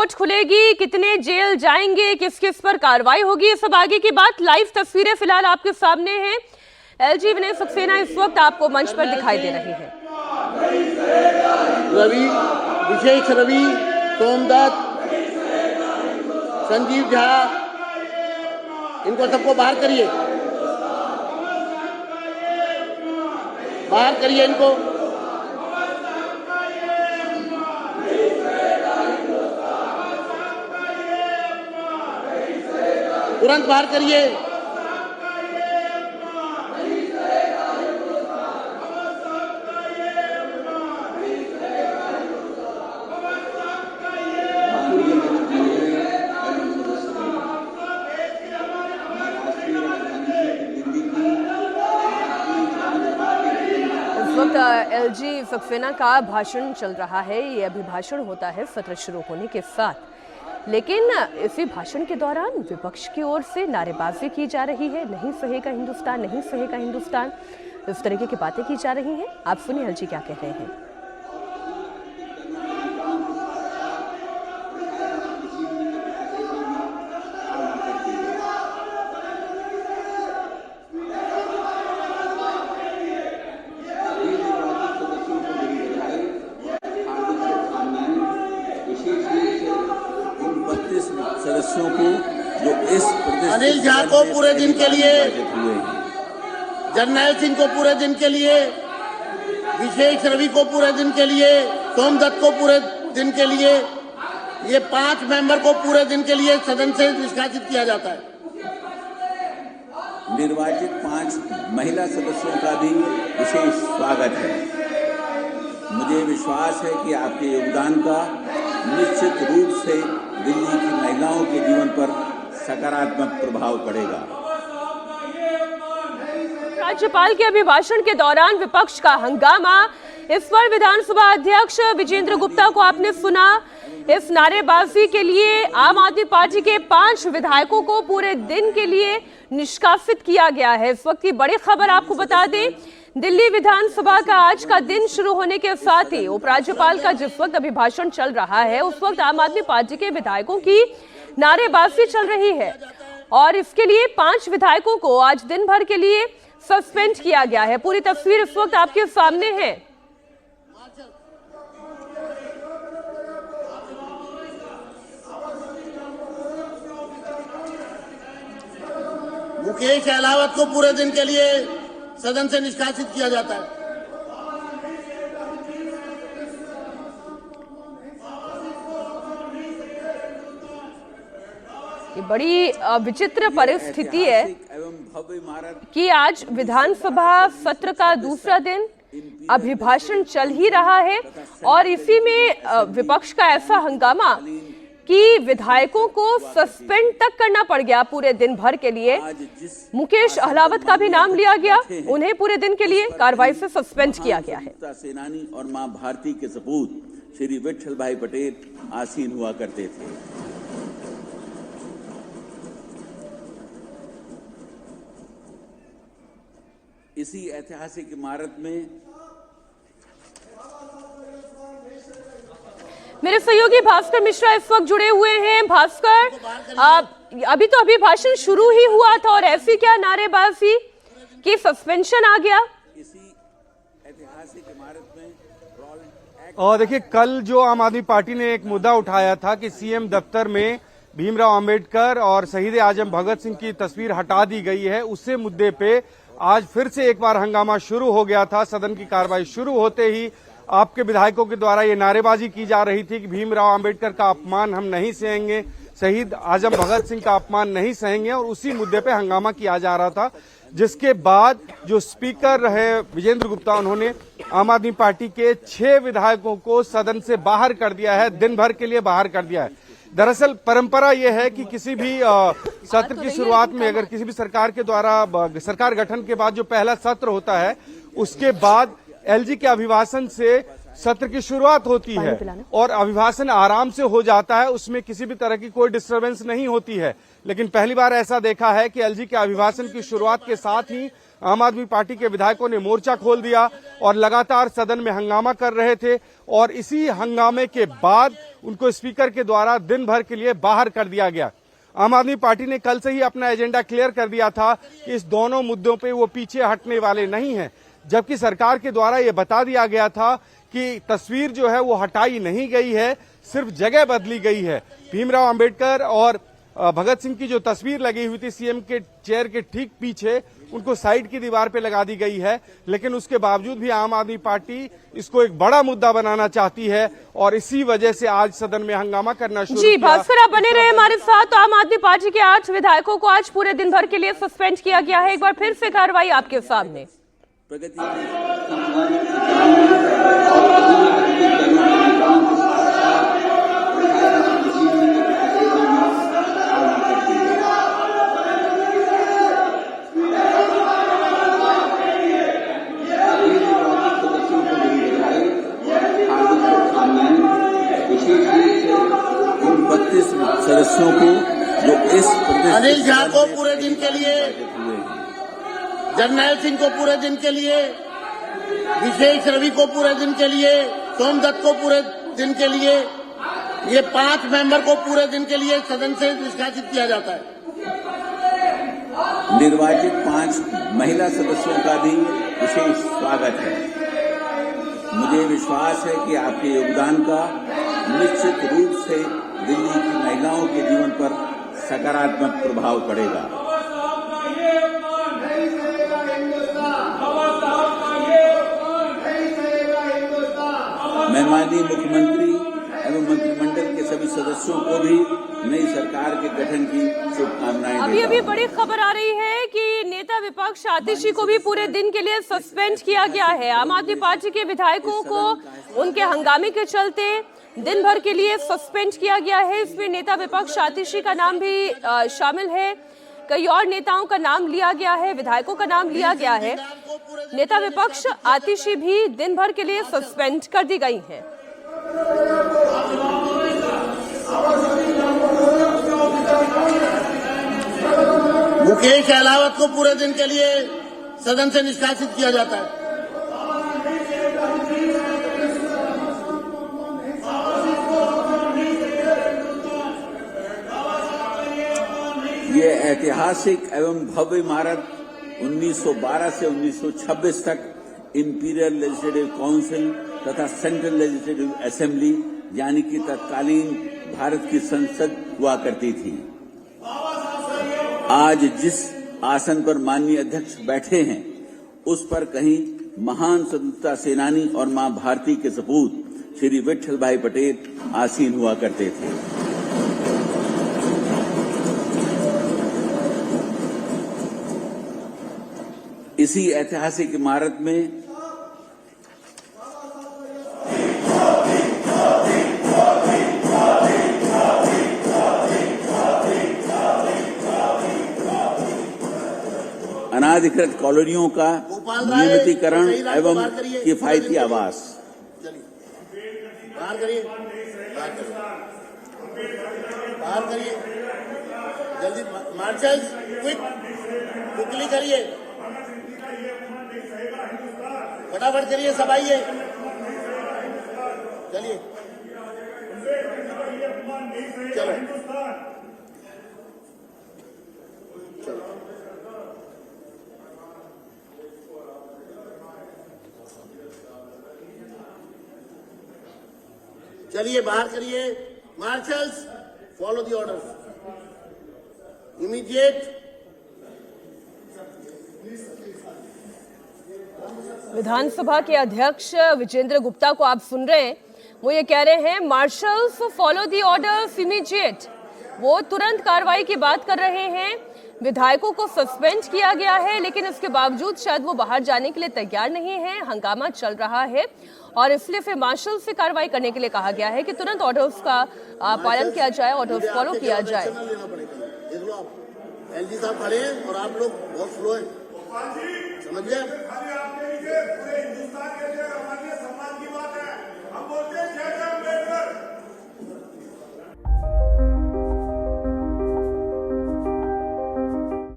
Court खुलेगी, कितने jail जाएंगे, किस किस पर कार्रवाई होगी, ये सब आगे की बात। लाइव तस्वीरें फिलहाल आपके सामने हैं। एलजी विनय सक्सेना इस वक्त आपको मंच पर दिखाई दे रहे हैं। रवि, विशेष रवि, सोमदत्त, संजीव झा, इनको सबको बाहर करिए, बाहर करिए इनको। तुरंत बाहर करिए। एलजी सक्सेना का भाषण चल रहा है। ये अभिभाषण होता है सत्र शुरू होने के साथ, लेकिन इसी भाषण के दौरान विपक्ष की ओर से नारेबाजी की जा रही है। नहीं सहेगा हिंदुस्तान, नहीं सहेगा हिंदुस्तान, इस तरीके की बातें की जा रही हैं। आप सुनिए एलजी क्या कह रहे हैं। सदस्यों को जो इस अनिल झा को पूरे दिन के लिए, जरनैल सिंह को पूरे दिन के लिए, विशेष रवि को पूरे दिन के लिए, सोमदत्त को पूरे दिन के लिए, ये 5 मेंबर को पूरे दिन के लिए सदन से निष्कासित किया जाता है। निर्वाचित 5 महिला सदस्यों का भी विशेष स्वागत है। मुझे विश्वास है कि आपके योगदान का निश्चित रूप से दिल्ली की महिलाओं के जीवन पर सकारात्मक प्रभाव पड़ेगा। राज्यपाल के अभिभाषण के दौरान विपक्ष का हंगामा। इस पर विधानसभा अध्यक्ष विजेंद्र गुप्ता को आपने सुना। इस नारेबाजी के लिए आम आदमी पार्टी के 5 विधायकों को पूरे दिन के लिए निष्कासित किया गया है। इस वक्त की बड़ी खबर आपको बता दें, दिल्ली विधानसभा का आज का दिन शुरू होने के साथ ही उपराज्यपाल का जिस वक्त अभिभाषण चल रहा है, उस वक्त आम आदमी पार्टी के विधायकों की नारेबाजी चल रही है और इसके लिए 5 विधायकों को आज दिन भर के लिए सस्पेंड किया गया है। पूरी तस्वीर इस वक्त आपके सामने है। मुकेश अहलावत को पूरे दिन के लिए सदन से निष्कासित किया जाता है। ये बड़ी विचित्र परिस्थिति है कि आज विधानसभा सत्र का दूसरा दिन, अभिभाषण चल ही रहा है और इसी में विपक्ष का ऐसा हंगामा कि विधायकों को सस्पेंड तक करना पड़ गया पूरे दिन भर के लिए। मुकेश अहलावत का भी नाम लिया गया, उन्हें पूरे दिन के लिए कार्रवाई से सस्पेंड किया गया है। सेनानी और मां भारती के सपूत श्री विट्ठल भाई पटेल आसीन हुआ करते थे। इसी ऐतिहासिक इमारत में मेरे सहयोगी भास्कर मिश्रा इस वक्त जुड़े हुए हैं। भास्कर, अभी तो अभिभाषण शुरू ही हुआ था और ऐसी क्या नारेबाजी कि सस्पेंशन आ गया। इसी ऐतिहासिक इमारत में और देखिए, कल जो आम आदमी पार्टी ने एक मुद्दा उठाया था कि सीएम दफ्तर में भीमराव अंबेडकर और शहीद आजम भगत सिंह की तस्वीर हटा दी गई है, उसी मुद्दे पे आज फिर से एक बार हंगामा शुरू हो गया था। सदन की कार्रवाई शुरू होते ही आपके विधायकों के द्वारा ये नारेबाजी की जा रही थी कि भीमराव अंबेडकर का अपमान हम नहीं सहेंगे, शहीद आजम भगत सिंह का अपमान नहीं सहेंगे, और उसी मुद्दे पे हंगामा किया जा रहा था। जिसके बाद जो स्पीकर रहे विजेंद्र गुप्ता, उन्होंने आम आदमी पार्टी के 6 विधायकों को सदन से बाहर कर दिया है, दिन भर के लिए बाहर कर दिया है। दरअसल परंपरा यह है कि किसी भी सत्र की शुरुआत में अगर किसी भी सरकार के द्वारा सरकार गठन के बाद जो पहला सत्र होता है, उसके बाद एलजी के अभिभाषण से सत्र की शुरुआत होती है और अभिभाषण आराम से हो जाता है, उसमें किसी भी तरह की कोई डिस्टर्बेंस नहीं होती है। लेकिन पहली बार ऐसा देखा है कि एलजी के अभिभाषण की शुरुआत के साथ ही आम आदमी पार्टी के विधायकों ने मोर्चा खोल दिया और लगातार सदन में हंगामा कर रहे थे और इसी हंगामे के बाद उनको स्पीकर के द्वारा दिन भर के लिए बाहर कर दिया गया। आम आदमी पार्टी ने कल से ही अपना एजेंडा क्लियर कर दिया था कि इस दोनों मुद्दों पे वो पीछे हटने वाले नहीं हैं, जबकि सरकार के द्वारा ये बता दिया गया था कि तस्वीर जो है वो हटाई नहीं गई है, सिर्फ जगह बदली गई है। भीमराव अंबेडकर और भगत सिंह की जो तस्वीर लगी हुई थी सीएम के चेयर के ठीक पीछे, उनको साइड की दीवार पे लगा दी गई है, लेकिन उसके बावजूद भी आम आदमी पार्टी इसको एक बड़ा मुद्दा बनाना चाहती है और इसी वजह से आज सदन में हंगामा करना शुरू जी किया। भास्कर, आप बने रहे हमारे साथ। तो आम आदमी पार्टी के 8 विधायकों को आज पूरे दिन भर के लिए सस्पेंड किया गया है। एक बार फिर से कार्रवाई आपके सामने। सदस्यों को जो इस अनिल झा को पूरे दिन के लिए, जरनैल सिंह को पूरे दिन के लिए, विशेष रवि को पूरे दिन के लिए, सोमदत्त को पूरे दिन के लिए, ये 5 मेंबर को पूरे दिन के लिए सदन से निष्कासित किया जाता है। निर्वाचित 5 महिला सदस्यों का भी विशेष स्वागत है। मुझे विश्वास है कि आपके योगदान का निश्चित रूप से दिल्ली की महिलाओं के जीवन पर सकारात्मक प्रभाव पड़ेगा। मैं माननीय मुख्यमंत्री एवं मंत्रिमंडल के सभी सदस्यों को भी नई सरकार के गठन की शुभकामनाएं देता हूं। अभी बड़ी खबर आ रही है कि नेता विपक्ष आतिशी को भी पूरे दिन के लिए सस्पेंड किया गया है। आम आदमी पार्टी के विधायकों को उनके हंगामे के चलते दिन भर के लिए सस्पेंड किया गया है। इसमें नेता विपक्ष आतिशी का नाम भी शामिल है, कई और नेताओं का नाम लिया गया है, विधायकों का नाम लिया गया है। नेता विपक्ष आतिशी भी दिन भर के लिए सस्पेंड कर दी गई हैं। मुकेश अहलावत को पूरे दिन के लिए सदन से निष्कासित किया जाता है। ये ऐतिहासिक एवं भव्य इमारत 1912 से 1926 तक इंपीरियल लेजिस्लेटिव काउंसिल तथा सेंट्रल लेजिस्लेटिव असेंबली यानी कि तत्कालीन भारत की संसद हुआ करती थी। आज जिस आसन पर माननीय अध्यक्ष बैठे हैं उस पर कहीं महान स्वतंत्रता सेनानी और मां भारती के सपूत श्री विट्ठल भाई पटेल आसीन हुआ करते थे। इसी ऐतिहासिक इमारत में अनाधिकृत कॉलोनियों का नियमितीकरण एवं किफायती आवास। बाहर करिए, बाहर करिए, जल्दी मार्शल, क्विकली करिए, फटाफट करिए, सब आइए, चलिए, चलो, चलिए बाहर करिए। Marshals, follow the order, immediate. विधानसभा के अध्यक्ष विजेंद्र गुप्ता को आप सुन रहे हैं, वो ये कह रहे हैं marshals follow the orders immediate. वो तुरंत कार्रवाई की बात कर रहे हैं। विधायकों को सस्पेंड किया गया है, लेकिन इसके बावजूद शायद वो बाहर जाने के लिए तैयार नहीं है। हंगामा चल रहा है और इसलिए फिर मार्शल से कार्रवाई करने के लिए कहा गया है कि तुरंत ऑर्डर्स का पालन किया जाए, ऑर्डर्स फॉलो किया जाए। एलजी साहब खड़े हैं और आप लोग बहुत स्लो हैं, समझ गए?